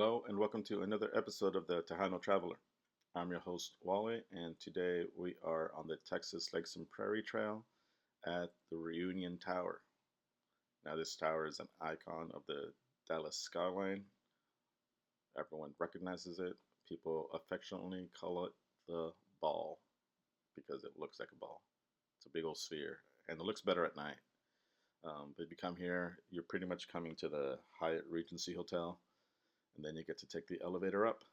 Hello and welcome to another episode of the Tejano Traveler. I'm your host Wally, and today we are on the Texas Lakes and Prairie Trail at the Reunion Tower. Now, this tower is an icon of the Dallas Skyline. Everyone recognizes it. People affectionately call it the ball because it looks like a ball. It's a big old sphere, and it looks better at night. But if you come here, you're pretty much coming to the Hyatt Regency Hotel, and then you get to take the elevator up,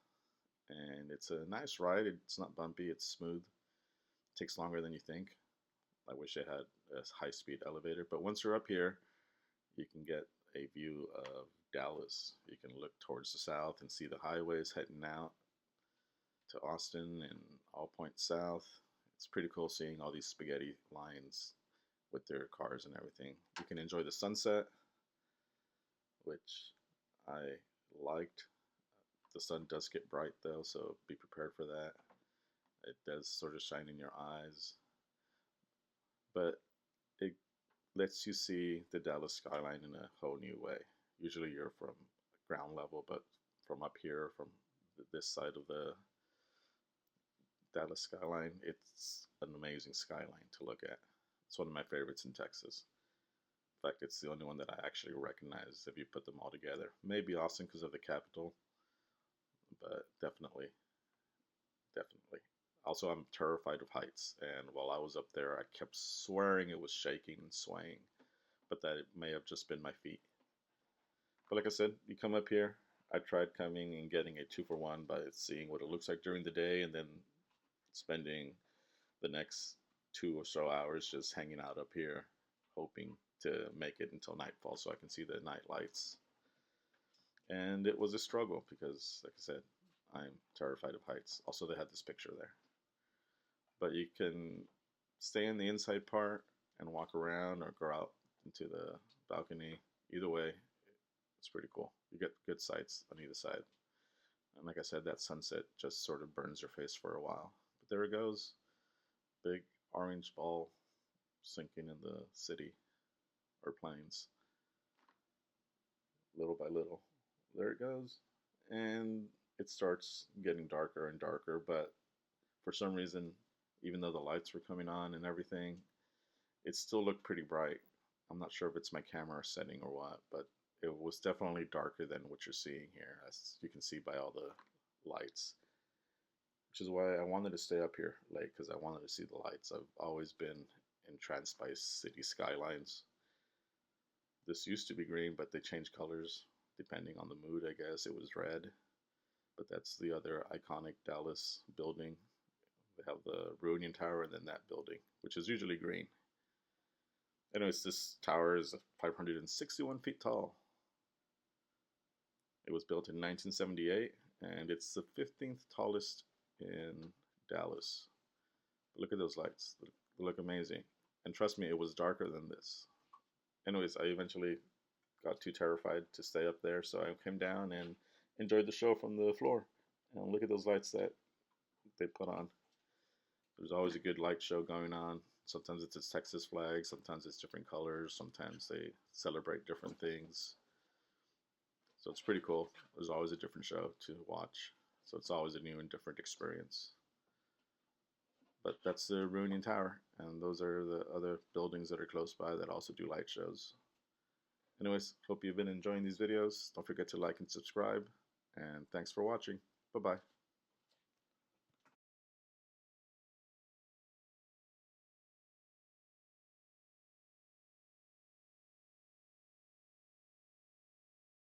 and it's a nice ride. It's not bumpy, it's smooth. It takes longer than you think. I wish I had a high-speed elevator, but once you're up here, you can get a view of Dallas. You can look towards the south and see the highways heading out to Austin and all points south. It's pretty cool seeing all these spaghetti lines with their cars and everything. You can enjoy the sunset, which I liked. The sun does get bright though, so be prepared for that. It does sort of shine in your eyes, but it lets you see the Dallas skyline in a whole new way. Usually you're from ground level, but from up here, from this side of the Dallas skyline, it's an amazing skyline to look at. It's one of my favorites in Texas. In fact, it's the only one that I actually recognize if you put them all together. Maybe Austin because of the capital, but definitely. Also, I'm terrified of heights, and while I was up there, I kept swearing it was shaking and swaying, but that it may have just been my feet. But like I said, you come up here, I tried coming and getting a 2-for-1 by seeing what it looks like during the day and then spending the next 2 or so hours just hanging out up here, hoping to make it until nightfall so I can see the night lights. And it was a struggle because, like I said, I'm terrified of heights. Also, they had this picture there. But you can stay in the inside part and walk around or go out into the balcony. Either way, it's pretty cool. You get good sights on either side. And like I said, that sunset just sort of burns your face for a while. But there it goes. Big orange ball sinking in the city or plains. Little by little. There it goes. And it starts getting darker and darker, but for some reason, even though the lights were coming on and everything, it still looked pretty bright. I'm not sure if it's my camera setting or what, but it was definitely darker than what you're seeing here, as you can see by all the lights. Which is why I wanted to stay up here late, because I wanted to see the lights. I've always been entranced by city skylines. This used to be green, but they changed colors depending on the mood, I guess. It was red, but that's the other iconic Dallas building. They have the Reunion Tower and then that building, which is usually green. Anyways, this tower is 561 feet tall. It was built in 1978, and it's the 15th tallest in Dallas. But look at those lights. They look amazing. And trust me, it was darker than this. Anyways, I eventually got too terrified to stay up there, so I came down and enjoyed the show from the floor. And look at those lights that they put on. There's always a good light show going on. Sometimes it's a Texas flag, sometimes it's different colors, sometimes they celebrate different things. So it's pretty cool. There's always a different show to watch. So it's always a new and different experience. But that's the Reunion Tower, and those are the other buildings that are close by that also do light shows. Anyways, hope you've been enjoying these videos. Don't forget to like and subscribe, and thanks for watching. Bye-bye.